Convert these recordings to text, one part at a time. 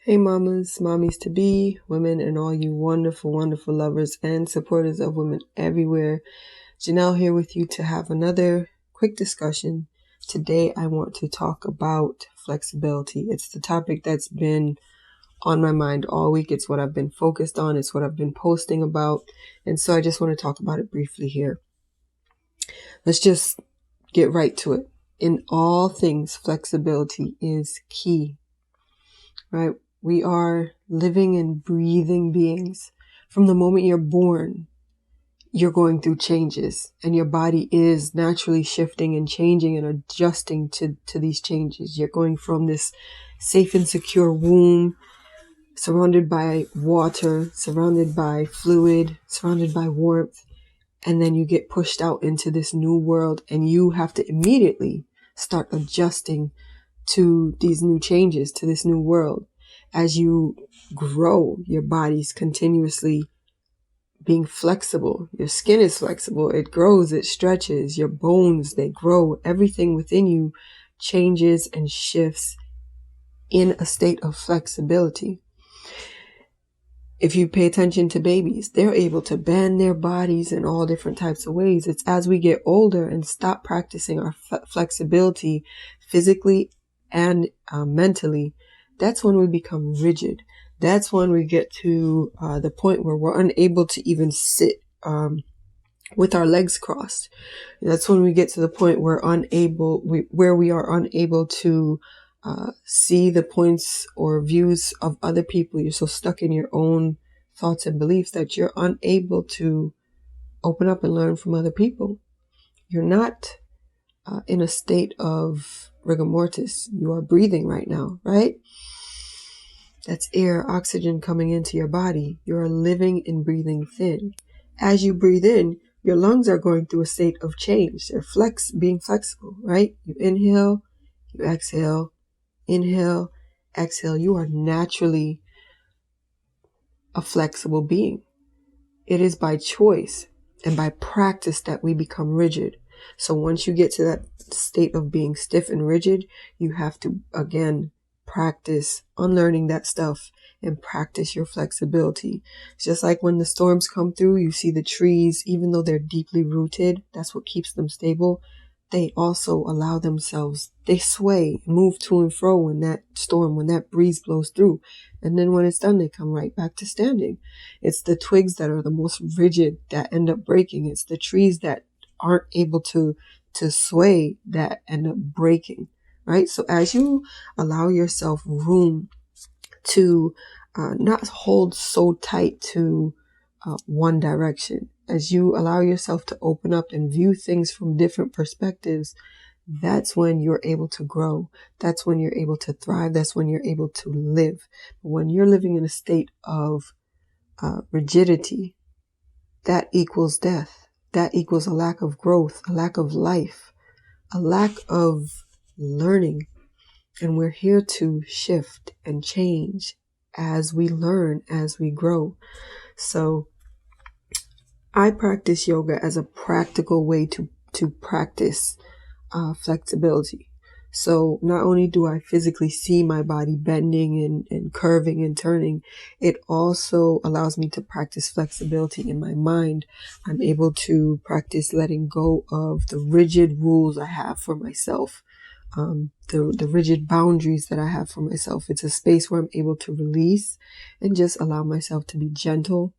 Hey mamas, mommies to be, women, and all you wonderful, wonderful lovers and supporters of women everywhere. Janelle here with you to have another quick discussion. Today I want to talk about flexibility. It's the topic that's been on my mind all week. It's what I've been focused on. It's what I've been posting about. And so I just want to talk about it briefly here. Let's just get right to it. In all things, flexibility is key, right? We are living and breathing beings. From the moment you're born, you're going through changes, and your body is naturally shifting and changing and adjusting to these changes. You're going from this safe and secure womb, surrounded by water, surrounded by fluid, surrounded by warmth, and then you get pushed out into this new world, and you have to immediately start adjusting to these new changes, to this new world. As you grow, your body's continuously being flexible. Your skin is flexible. It grows, it stretches. Your bones, they grow. Everything within you changes and shifts in a state of flexibility. If you pay attention to babies, they're able to bend their bodies in all different types of ways. It's as we get older and stop practicing our flexibility physically and mentally, that's when we become rigid. That's when we get to the point where we're unable to even sit with our legs crossed. That's when we get to the point where we are unable to see the points or views of other people. You're so stuck in your own thoughts and beliefs that you're unable to open up and learn from other people. You're not in a state of rigor mortis. You are breathing right now, right? That's air, oxygen coming into your body. You're living and breathing thin. As you breathe in, your lungs are going through a state of change. They're being flexible, right? You inhale, you exhale, inhale, exhale. You are naturally a flexible being. It is by choice and by practice that we become rigid. So once you get to that state of being stiff and rigid, you have to, again, practice unlearning that stuff and practice your flexibility. It's just like when the storms come through, you see the trees, even though they're deeply rooted, that's what keeps them stable. They also allow themselves, they sway, move to and fro when that breeze blows through. And then when it's done, they come right back to standing. It's the twigs that are the most rigid that end up breaking. It's the trees that aren't able to sway that end up breaking, right? So as you allow yourself room to not hold so tight to one direction, as you allow yourself to open up and view things from different perspectives, that's when you're able to grow. That's when you're able to thrive. That's when you're able to live. When you're living in a state of rigidity, that equals death. That equals a lack of growth, a lack of life, a lack of learning. And we're here to shift and change as we learn, as we grow. So I practice yoga as a practical way to practice flexibility. So not only do I physically see my body bending and curving and turning, it also allows me to practice flexibility in my mind. I'm able to practice letting go of the rigid rules I have for myself, the rigid boundaries that I have for myself. It's a space where I'm able to release and just allow myself to be gentle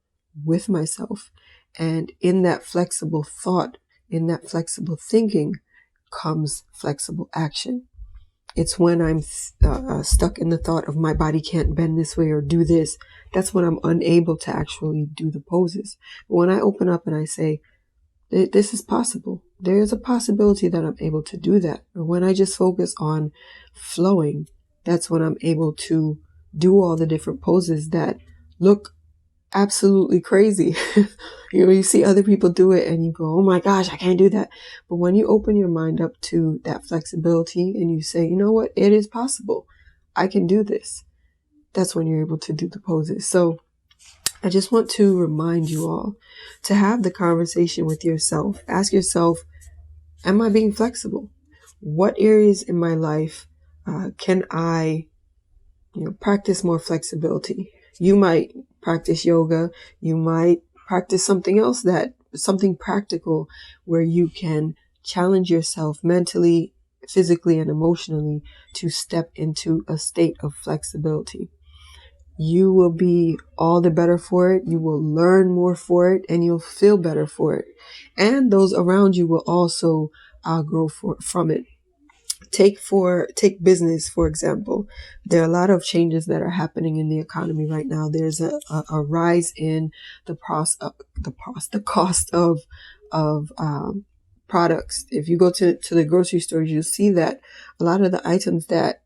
with myself. And in that flexible thought, in that flexible thinking, comes flexible action. It's when I'm stuck in the thought of my body can't bend this way or do this. That's when I'm unable to actually do the poses. But when I open up and I say, this is possible. There is a possibility that I'm able to do that. Or when I just focus on flowing, that's when I'm able to do all the different poses that look absolutely crazy. You see other people do it and you go, oh my gosh, I can't do that. But when you open your mind up to that flexibility and you say, you know what, it is possible. I can do this. That's when you're able to do the poses. So I just want to remind you all to have the conversation with yourself. Ask yourself, am I being flexible? What areas in my life can I practice more flexibility. You might practice yoga. You might practice something practical where you can challenge yourself mentally, physically, and emotionally to step into a state of flexibility. You will be all the better for it. You will learn more for it, and you'll feel better for it. And those around you will also grow from it. Take business, for example. There are a lot of changes that are happening in the economy right now. There's a rise in the cost of products. If you go to the grocery stores, you'll see that a lot of the items that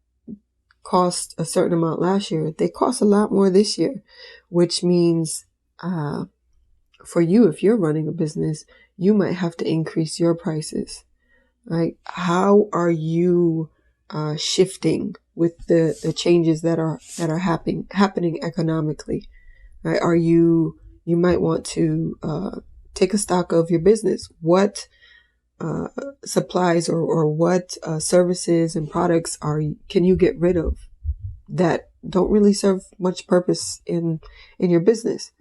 cost a certain amount last year, they cost a lot more this year, which means for you, if you're running a business, you might have to increase your prices. Right? How are you shifting with the changes that are happening economically? Right? You might want to take a stock of your business. What supplies or what services and products can you get rid of that don't really serve much purpose in your business?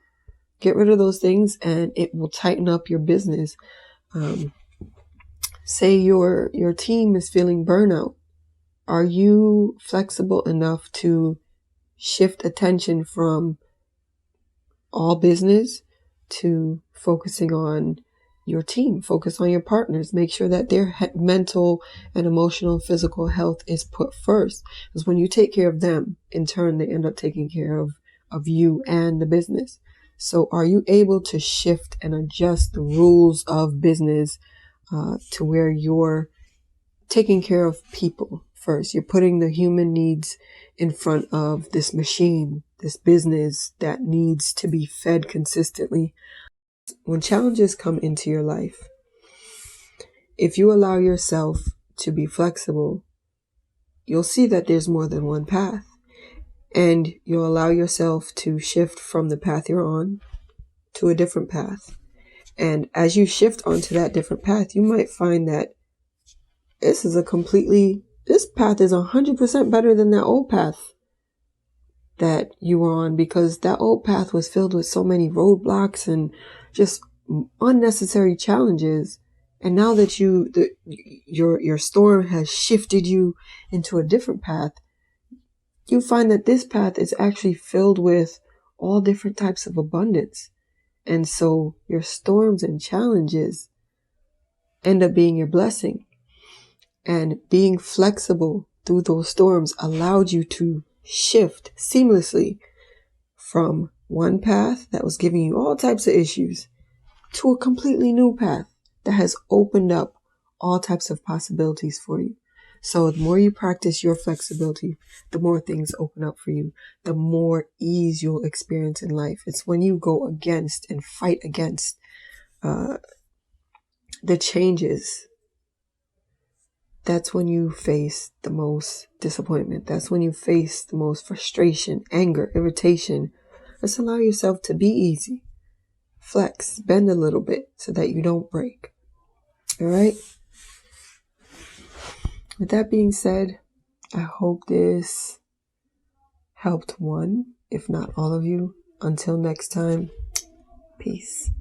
Get rid of those things, and it will tighten up your business. Say your team is feeling burnout. Are you flexible enough to shift attention from all business to focusing on your team? Focus on your partners. Make sure that their mental and emotional and physical health is put first. Because when you take care of them, in turn, they end up taking care of you and the business. So are you able to shift and adjust the rules of business to where you're taking care of people first? You're putting the human needs in front of this machine, this business that needs to be fed consistently. When challenges come into your life, if you allow yourself to be flexible, you'll see that there's more than one path. And you'll allow yourself to shift from the path you're on to a different path. And as you shift onto that different path, you might find that this path is 100% better than that old path that you were on, because that old path was filled with so many roadblocks and just unnecessary challenges. And now that your storm has shifted you into a different path, you find that this path is actually filled with all different types of abundance. And so your storms and challenges end up being your blessing. And being flexible through those storms allowed you to shift seamlessly from one path that was giving you all types of issues to a completely new path that has opened up all types of possibilities for you. So the more you practice your flexibility, the more things open up for you, the more ease you'll experience in life. It's when you go against and fight against the changes, that's when you face the most disappointment. That's when you face the most frustration, anger, irritation. Just allow yourself to be easy. Flex, bend a little bit so that you don't break. All right? With that being said, I hope this helped one, if not all of you. Until next time, peace.